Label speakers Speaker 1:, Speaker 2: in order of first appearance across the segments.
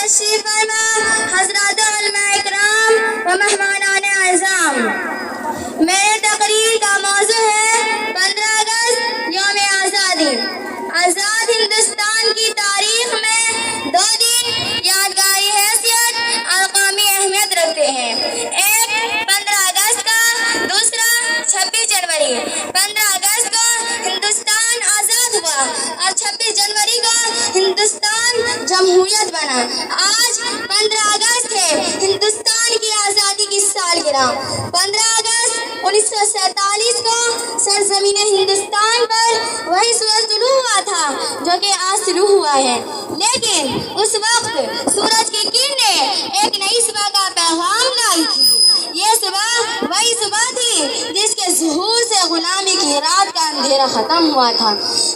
Speaker 1: तशरीफ फरमा हज़रात उलमा इकराम व मेहमानान आज़ाम। मेरे तकरीर का मौजू है 15 अगस्त यौम आज़ादी। आज़ाद हिंदुस्तान की तारीख में 2 दिन यादगारी हैसियत और कौमी अहमियत रखते हैं। एक 15 अगस्त का, दूसरा 26 जनवरी। 15 अगस्त को हिंदुस्तान आज़ाद हुआ और 26 जनवरी को हिंदुस्तान जमहूरियत बना। आज 15 अगस्त है हिंदुस्तान की आज़ादी की सालगिरह। 15 अगस्त 1947 को सरजमीन हिंदुस्तान पर वही सूरज तुलू हुआ था जो कि आज शुरू हुआ है, लेकिन उस वक्त सूरज की किरणें एक नई सुबह का पैगाम लाई थी। ये सुबह वही सुबह थी जिसके ज़ुहूर से गुलामी की रात का अंधेरा खत्म हुआ था,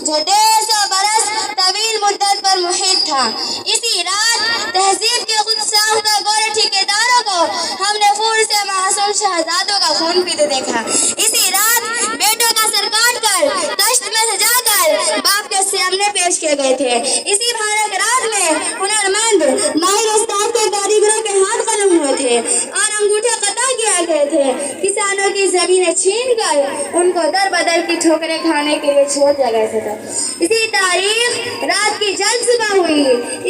Speaker 1: जो 150 बरस तवील मुद्दत पर मुहित था। इसी रात तहजीब के खुद साख्ता गोरे ठेकेदारों को हमने फूल से मासूम शहजादों का खून पीते देखा। इसी रात बेटों का सर काट कर तश्त में सजाकर बाप के सामने पेश किए गए थे। इसी भारत रात में हुनरमंद माहिर उस्ताद के कारीगरों के हाथ कलम हुए थे और अंगूठे कता किए गए थे। किसानों की जमीनें छीन कर उनको दर बदर की ठोकरें खाने के लिए छोड़ दिया गया था। इसी तारीख रात की जल्द सुबह हुई।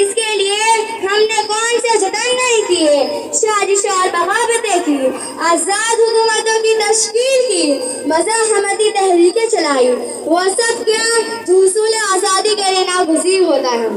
Speaker 1: इसके लिए हमने कौन से जतन नहीं किए, साजिश और बगावतें की, आज़ाद हुकूमतों की तश्कील की, मज़ाहमती तहरीकें चलाई। वो सब क्या जो हुसूल आज़ादी के लिए नागुज़ीर होता है।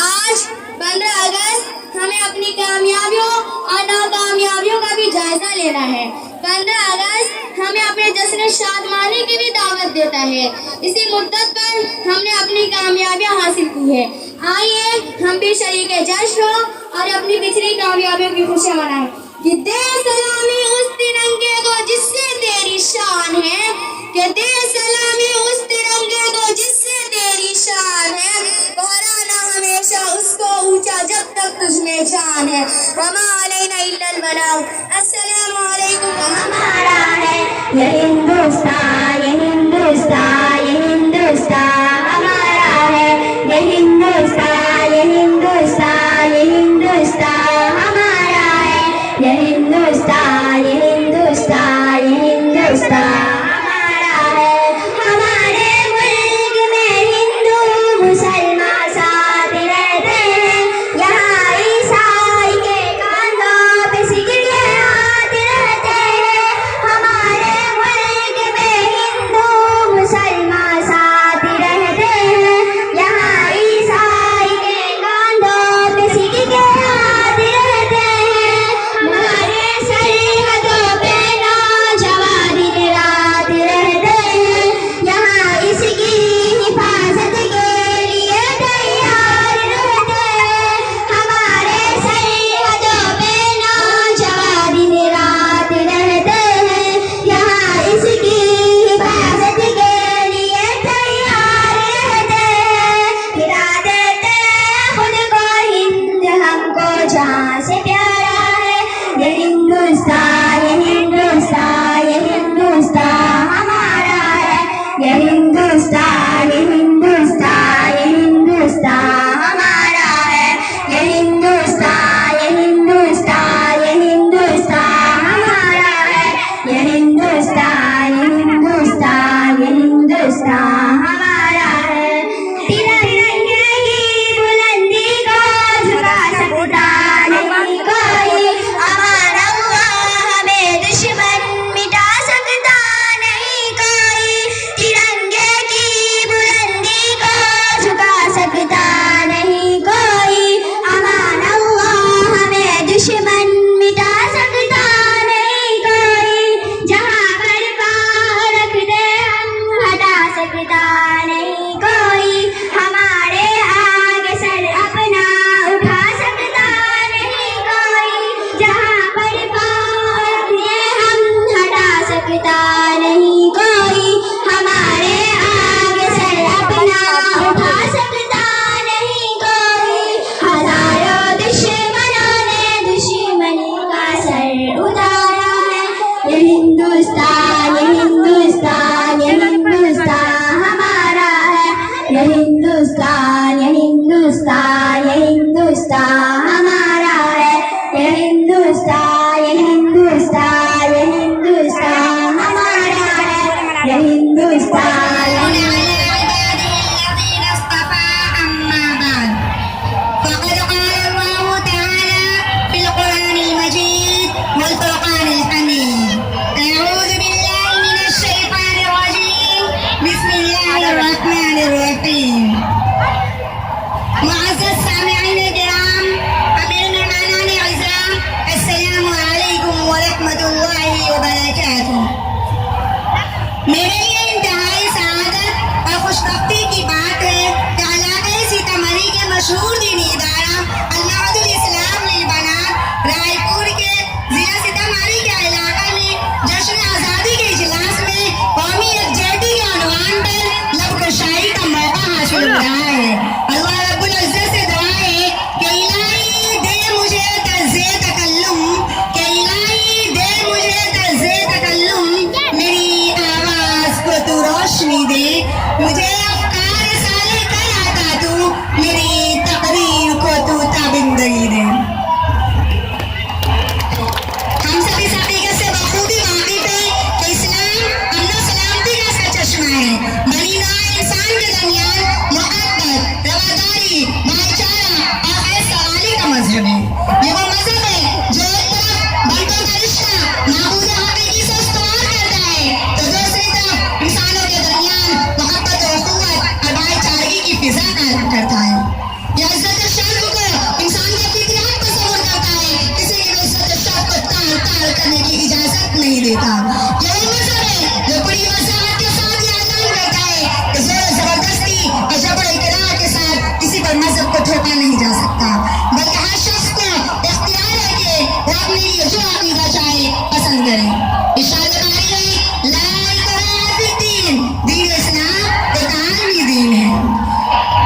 Speaker 1: आज 15 अगस्त हमें अपनी कामयाबियों और नाकामयाबियों का भी जायजा लेना है। 15 अगस्त हमें अपने जश्न शादमानी की भी दावत देता है। इसी मुद्दत पर हमने अपनी कामयाबियां हासिल की है। आइए हम भी शरीके जश्न हो और अपनी पिछली कामयाबियों की खुशियां मनाएं। कि दे सलामी उस तिरंगे को जिससे तेरी शान है, कि दे सलामी उस तिरंगे को जिससे तेरी शान है, फहराना हमेशा उसको ऊंचा जब तक तुझमें जान है। वमा अलैना इल्लल बलाग। अस्सलामु अलैकुम।
Speaker 2: हमारा है ये हिंदुस्तान, ये हिंदुस्तान, ये हिंदुस्तान हमारा है। ये हिंदुस्तान, ये हिंदुस्तान, ये हिंदुस्तान हमारा है। ये हिंदुस्तान, ये हिंदुस्तान, ये हिंदुस्तान हमारा है। हमारे मुल्क में हिंदू मुसलमान साथ रहते हैं। यहाँ ईसाई के कांधों पे सिख के हाथ रहते हैं। हमारे मुल्क में हिंदू मुसलमान साथ रहते हैं। यहाँ ईसाई के कांधों पे सिख के हाथ रहते हैं। हमारे सरहदों पे नौजवान दिन रात रहते हैं। यहाँ इसकी हिफाजत के लिए तैयार रहते हैं। हमारे सरहदों पे नौजवान दिन रात रहते हैं। यहाँ इसकी हिफाजत के लिए तैयार रहते हैं। गिरा देते हैं खुद को हिंद हमको जहाँ से प्यारा है। ये हिंदुस्तान, ये हिंदुस्तान, ये हिंदुस्तान हमारा है। ये हिंदुस्तान, ये हिंदुस्तान, ये हिंदुस्तान हमारा है। ये हिंदुस्तान, ये हिंदुस्तान, ये हिंदुस्तान हमारा है। ये हिंदुस्तान, ये हिंदुस्तान, ये हिंदुस्तान हमारा है। तिरंगे की बुलंदी को झुका सकता नहीं कोई। हमारा हुआ हमें दुश्मन मिटा सकता नहीं कोई। तिरंगे की बुलंदी को झुका सकता नहीं कोई। हमारा हुआ हमें दुश्मन मिटा सकता नहीं कोई। जहाँ पर पाँव रख दे हम हटा सकता नहीं कोई। हमारे आगे सर अपना उठा सकता नहीं कोई। जहाँ पर पाँव रख दे हम हटा सकता नहीं कोई। हमारे आगे सर अपना उठा सकता नहीं कोई। हजारों दुश्मनों ने दुश्मनी का सर उतारा है। ये हिंदुस्तान, ये हिंदुस्तान, ये हिंदुस्तान हमारा है। ये हिंदुस्तान, ये हिंदुस्तान, ये हिंदुस्तान
Speaker 3: बिस्मिल्लाहिर्रहमानिर्रहीम। मुअज़्ज़ज़ सामिईन किराम, अमीर मेहमानान अज़ीज़, अस्सलामु अलैकुम व रहमतुल्लाहि व बरकातुहू। मेरे लिए इंतहाई सआदत और खुशबख्ती की बात है कि इलाक़े सीतामढ़ी के मशहूर दीनी इदारा अल-मअहदुल इस्लाम लिल-बनात रायपुर के जिला सीतामढ़ी के इलाके में जश्न आज़ादी के इजलास में कौमी यकजहती के उन्वान पर लबकशाई का मौका हासिल हुआ है। अल्लाह रब्बुल इज़्ज़त से दुआ है कि इलाही दे मुझे तर्ज़े तकल्लुम, कि इलाही दे मुझे तर्ज़े तकल्लुम, मेरी आवाज़ को तू रोशनी दे, मुझे अफ़कार साले कर आता तू, मेरी तकरीर को तू ताबिंदगी दे। हम सब इस हकीकत से बखूबी वाकिफ हैं कि इस्लाम अमन और सलामती का ऐसा चश्मा है। बनी नौ इंसान के दरमियान मोहब्बत, रवादारी, भाईचारा और खैर-सवाली का मजहब है। ये वो मजहब है जो एक तरफ बंदों का रिश्ता महबूब हकीकी से इस्तेमाल करता है, तो दूसरी तरफ इंसानों के दरमियान मोहब्बत और उखुवत और भाईचारगी की फिजा कायम करता है। ये इज्जत शान को इंसान के फितरत को सबर करता है, किसी की भी इज्जत शान को ताल करने की इजाजत नहीं देता। ये वो मजहब है जो पूरी वसाहत के साथ ये ऐलान करता है कि जोर जबरदस्ती और जबर इकरार के साथ किसी पर मजहब को थोपा नहीं जा सकता, बल्कि हर शख्स को इख्तियार है कि वो अपने लिए जो अकीदा चाहे पसंद करे। इरशाद बारी है, ला इकराह फिद्दीन, दीन इस्लाम एक आलमी दीन है,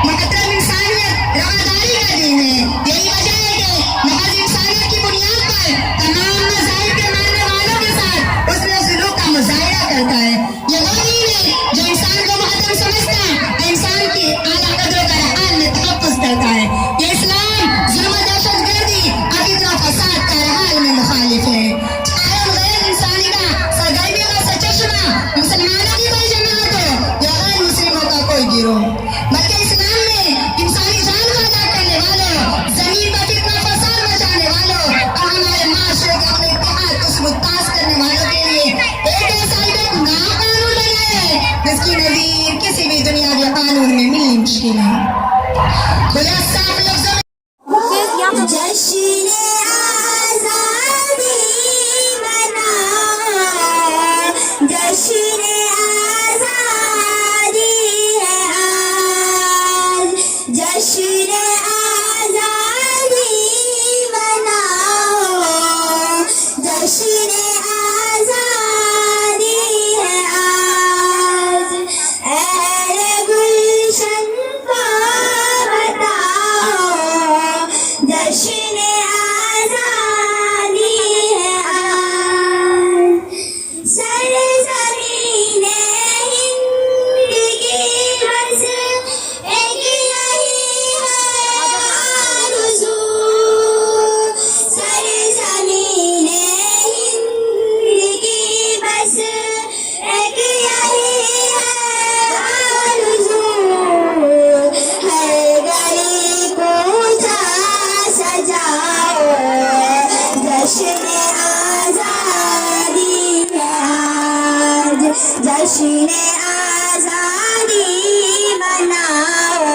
Speaker 3: मुहतरम इंसानियत रवादारी का दीन है। यही वजह है कि महज इंसानियत की बुनियाद पर तमाम मज़ाहिब के मानने वालों के साथ उसने जुलूक का मुज़ाहिरा करता है। ये वो दीन है जो इंसान को मुहतरम समझता है और इंसान की आला कदरों का हाल में तहफ़्फ़ुज़ करता है। ये इस्लाम जुल्म, दहशतगर्दी और फितना फसाद का हाल में मुखालिफ है। आलम गैर इंसानी का सरगर्मी का सचश्मा मुसलमानों की कोई जमात हो या गैर मुस्लिमों का कोई गिरोह, बल्कि इस्लाम में इंसानी जान को अदा करने वालों, जमीन पर फितना फसाद मचाने वालों और हमारे माशरे के अपने इत्तेहाद को मुताज करने वालों के लिए एक ऐसा बेगुनाह कानून बनाया है जिसकी नज़ीर किसी भी दुनिया के कानून में मिलनी मुश्किल है। खुला साफ लफ्ज़ों में
Speaker 2: जश्न आज़ादी मनाओ, जश्न आज़ादी है आज, जश्न आज़ादी मनाओ, जश्न आज़ादी है आज। अहले गुलशन को बताओ, जश्न आज़ादी है आज। सरज़मीने हिंद की बस एक यही है आरज़ू, सरज़मीने हिंद की बस एक यही है आरज़ू। हर गली कोठा सजाओ, जश्न आज़ादी है आज, जश्न आज़ादी मनाओ,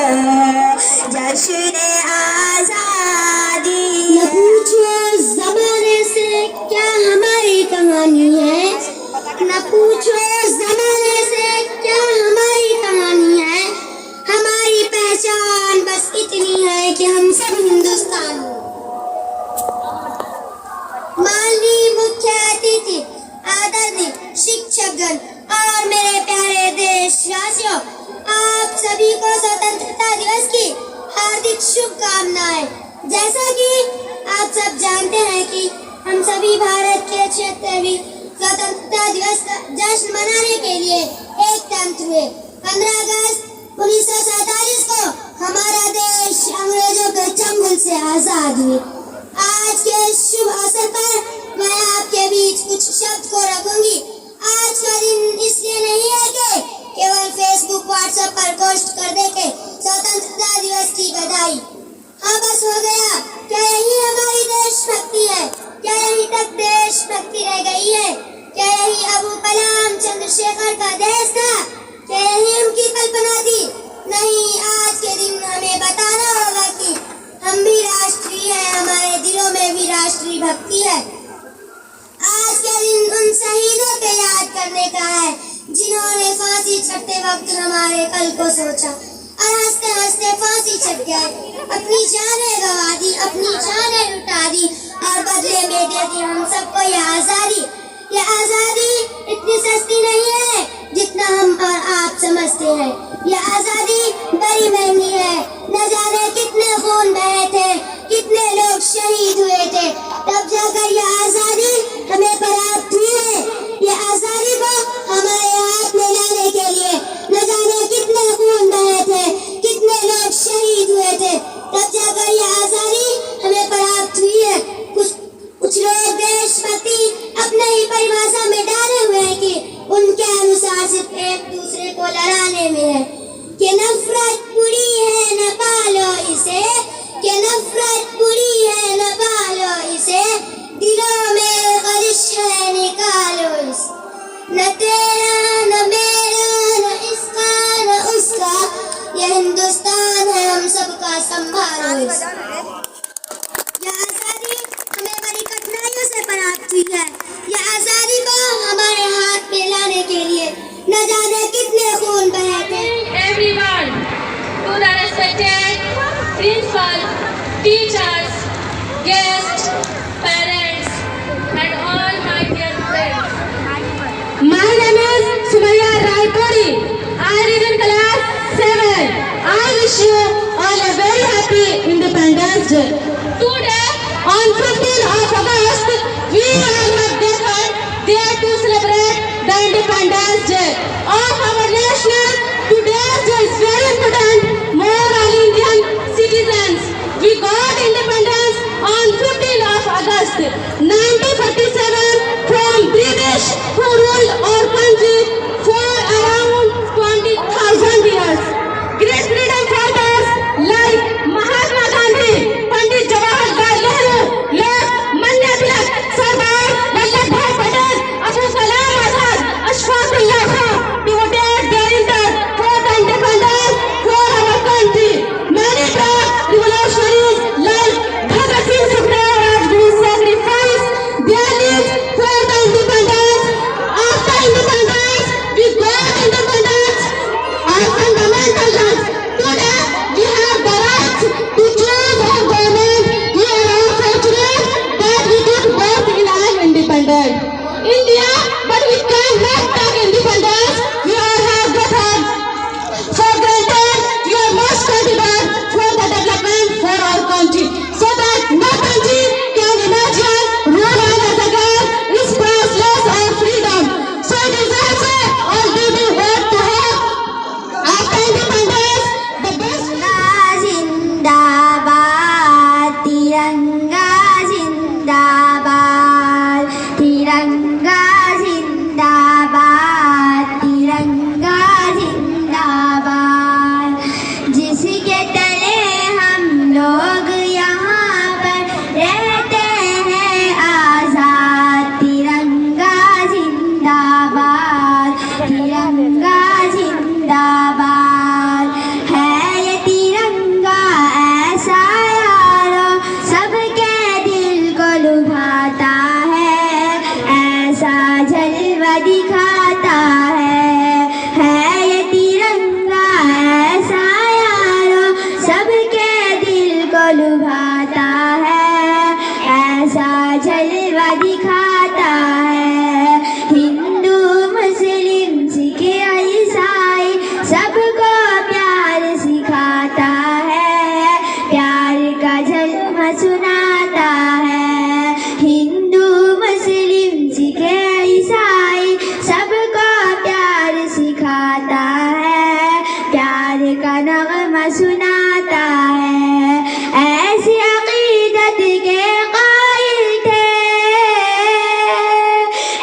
Speaker 2: जश्न आज़ादी। न पूछो ज़माने से क्या हमारी कहानी है, न पूछो ज़माने से क्या हमारी कहानी है, हमारी पहचान बस इतनी है कि हम सब हिंदुस्तानी। माननीय मुख्य अतिथि, आदरणीय शिक्षकगण और मेरे प्यारे देशवासियों, आप सभी को स्वतंत्रता दिवस की हार्दिक शुभकामनाएं। जैसा कि आप सब जानते हैं कि हम सभी भारत के 76वीं स्वतंत्रता दिवस का जश्न मनाने के लिए एकजुट हुए। 15 अगस्त 1947 को हमारा देश अंग्रेजों के चंगुल से आजाद हुआ। आज के शुभ अवसर पर मैं आपके बीच कुछ शब्द को रखूंगी। आज का दिन इसलिए नहीं है कि केवल फेसबुक व्हाट्सएप पर पोस्ट कर दे के स्वतंत्रता दिवस की बधाई। हाँ बस हो गया, क्या यही हमारी देशभक्ति है? क्या यहीं तक देशभक्ति रह गई है? क्या यही अबू कलाम चंद्रशेखर का देश था? क्या यही उनकी कल्पना राष्ट्रीय भक्ति है। आज के दिन उन शहीदों को याद करने का है जिन्होंने फांसी चढ़ते वक्त हमारे कल को सोचा और हंसते हंसते फांसी चढ़ गए, अपनी जानें गंवा दी, अपनी जानें लुटा दी और बदले में दे दी हम सबको यह आजादी। यह आजादी इतनी सस्ती नहीं है जितना हम और आप समझते हैं। यह आजादी बड़ी महंगी है। न जाने कितने खून बहे थे, कितने लोग शहीद हुए थे, तब जाकर यह आजादी हमें प्राप्त हुई है। यह आजादी को हमारे हाथ में लाने के लिए न जाने कितने खून बहे थे, कितने लोग शहीद हुए थे, तब जाकर यह आजादी हमें प्राप्त हुई है। कुछ लोग देशभक्ति अपने ही परिभाषा में डाले हुए हैं कि उनके अनुसार सिर्फ एक दूसरे को लड़ाने में है, कि नफरत बुरी है न पालो इसे, कि नफरत बुरी है न पालो इसे, दिलों में ख़लिश है निकालो इसे, न तेरा न मेरा न इसका न उसका, यह हिंदुस्तान है हम सबका, संभालो इसे। यह आजादी हमें बड़ी कठिनाइयों से प्राप्त हुई है। यह आजादी को हमारे हाथ में लाने के लिए न जाने कितने खून बहे थे।
Speaker 4: Everyone, to the respected principal, teachers, guests, parents, and all my dear friends.
Speaker 5: My name is Sumaya Raipuri. I read in class 7. I wish you all a very happy Independence Day. Today, on 15th of August, we all have gathered there to celebrate the Independence Day of our nation. Today's day is very important for all Indian citizens. We got independence on 15th of August 1947 from British who ruled our country for around 20,000 years. Great freedom fighters like Mahatma Gandhi, Pandit Jawaharlal Nehru, Lord Manya Tilak, Sardar Vallabhbhai Patel, Abdul Kalam Azad, Ashfaqullah Khan devoted their entire for the independence for our country. Many brave revolutionaries like Bhagat Singh Sukhdev Rajguru sacrificed their lives for the independence. After independence, we got independence. Our fundamental rights. Today, we have the right to choose our government. We are all fortunate that we did both in our independence. India, but we cannot take independence. We all have got for granted. We are most contribute for the development for our country, so that no country can imagine rule as a girl is priceless or freedom. So it is also our duty what to have after independence the best.
Speaker 2: जिंदाबाद तिरंगा जिंदाबाद, तिरंगा जिंदाबाद, तिरंगा जिंदाबाद, जिसके तले हम लोग यहाँ पर रहते हैं आजाद, तिरंगा जिंदाबाद, तिरंगा जिंदाबाद। है ये तिरंगा ऐसा यारो सबके दिल को लुभाता है, ऐसा जलवा दिखाता है ये तिरंगा ऐसा यारो सबके दिल को लुभाता है, ऐसा जलवा दिखाता है। हिंदू मुस्लिम सिख ईसाई सबको प्यार सिखाता है, प्यार का जलवा सुनाता है। हिंदू मुस्लिम सिख ईसाई सबको प्यार सिखाता है, प्यार का नगमा सुनाता है। ऐसी अकीदत के कायल थे,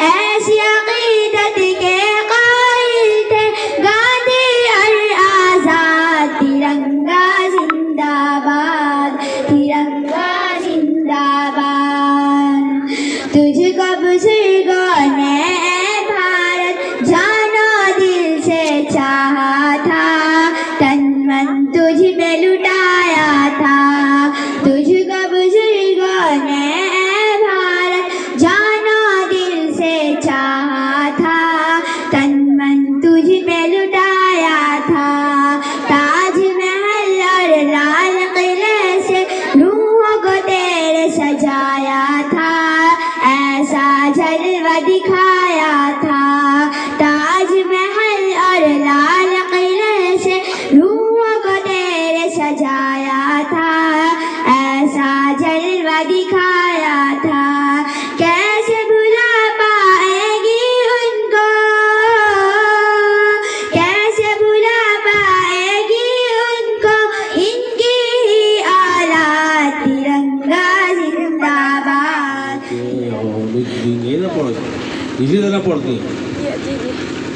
Speaker 2: ऐसी अकीदत के कायल थे गांधी और आजाद, तिरंगा जिंदाबाद, तिरंगा जिंदाबाद। तुझको बुजुर्गों ने भारत जानो दिल से चाहा था, तन मन तुझ में
Speaker 6: इसी तरह पढ़ती हैं।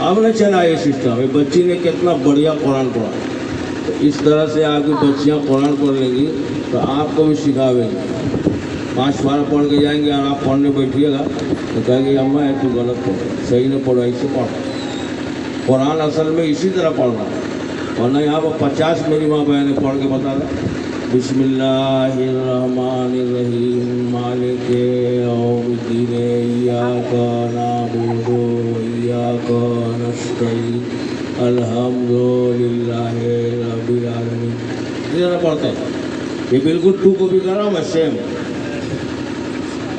Speaker 6: अब न चला ये सिस्टम, ये बच्ची ने कितना बढ़िया कुरान पढ़ा। तो इस तरह से आपकी बच्चियाँ कुरान पढ़ लेंगी तो आपको भी सिखावेंगी। 5 बार पढ़ के जाएंगे और आप पढ़ने बैठिएगा तो कहेंगे अम्मा है तू गलत पढ़, सही नहीं पढ़ो, ऐसे पढ़। कुरान असल में इसी तरह पढ़ना है, वरना यहाँ पर 50 मेरी माँ बहन पढ़ के बता दें बिस्मिल्लाहिर्रहमानिर्रहीम मालिके यौमिद्दीन इय्याका नअबुदु व इय्याका नस्तईन अल्हम्दुलिल्लाहि रब्बिल आलमीन। इसी तरह पढ़ते हैं। ये बिल्कुल 2 कॉपी कर रहा हूँ मैं सेम।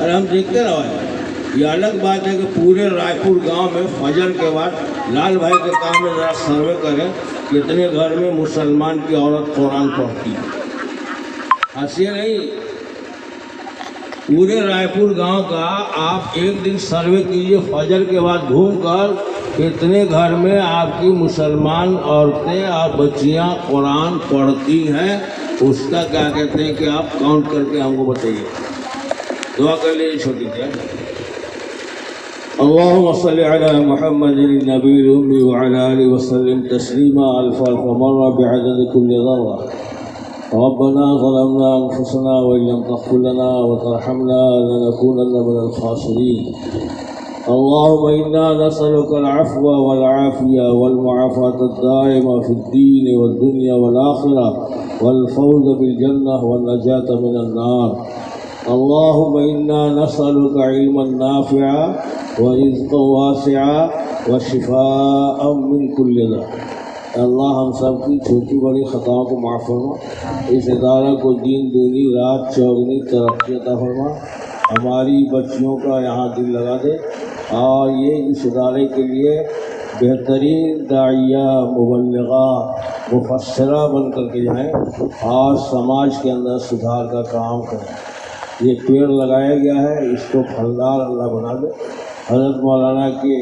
Speaker 6: अरे हम देखते रहो। ये अलग बात है कि पूरे रायपुर गांव में फजर के बाद लाल भाई के काम में ज़रा सर्वे करें कितने घर में मुसलमान की औरत कुरान पढ़ती है। हंसिए नहीं, पूरे रायपुर गांव का आप एक दिन सर्वे कीजिए फजर के बाद घूमकर कितने घर में आपकी मुसलमान औरतें और बच्चियां कुरान पढ़ती हैं। उसका क्या कहते हैं कि आप काउंट करके हमको बताइए। दुआ कर लीजिए छोटी सी। अल्लाहुम्मा सल्लि अला मुहम्मदिन नबील उम्मी व अला आलिहि व सल्लिम तस्लीमा अल्फ अल्फ मर्रा बिअदद कुल्लि ज़र्रा। रब्बना ज़लमना अनफुसना व इल्लम तग़फिर लना व तरहमना लनकूनन्ना मिनल ख़ासिरीन। अल्लाहुम्मा इन्ना नसअलुका अल-अफ़्व वल आफ़िया वल मुआफ़ात अद-दाइमा फ़िद-दीन वद-दुनिया वल आख़िरह वल फ़ौज़ बिल जन्नह वन नजात मिनन नार। अल्लाहुम्मा इन्ना नसअलुका इल्मन नाफ़िआ व रिज़्क़न वासिआ व शिफ़ाअन मिन कुल्लि दा। अल्लाह हम सब की छोटी बड़ी ख़ताओं को माफ़ फरमा। इस इदारा को दीन दूनी रात चौगनी तरक्की अता फरमा। हमारी बच्चियों का यहाँ दिल लगा दे और ये इस इदारे के लिए बेहतरीन दाइया मुबल्लिगा मुफस्सिरा बन करके जाएँ और समाज के अंदर सुधार का काम करें। ये पेड़ लगाया गया है, इसको फलदार अल्लाह बना दे। हज़रत मौलाना के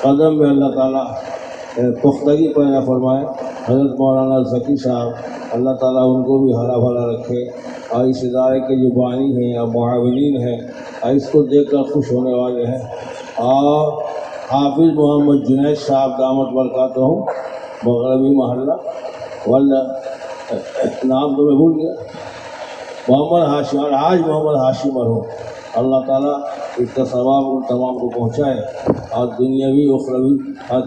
Speaker 6: कदम में अल्लाह ताला पुख्तगी पैदा फरमाए। हज़रत मौलाना ज़की साहब अल्लाह ताला उनको भी हरा भरा रखे और इस इदारे के जो बानी हैं या मुआविनीन हैं इसको देख कर खुश होने वाले हैं। और हाफिज़ मोहम्मद जुनैद साहब दामत बरकातहू मग़रबी महल्ला वल्ला नाम तो मैं भूल गया, मोहम्मद हाशिम और आज मोहम्मद हाशिम मरहूम। अल्लाह ताला इसका सवाब उन तमाम को पहुँचाए और दुनियावी उखरवी हर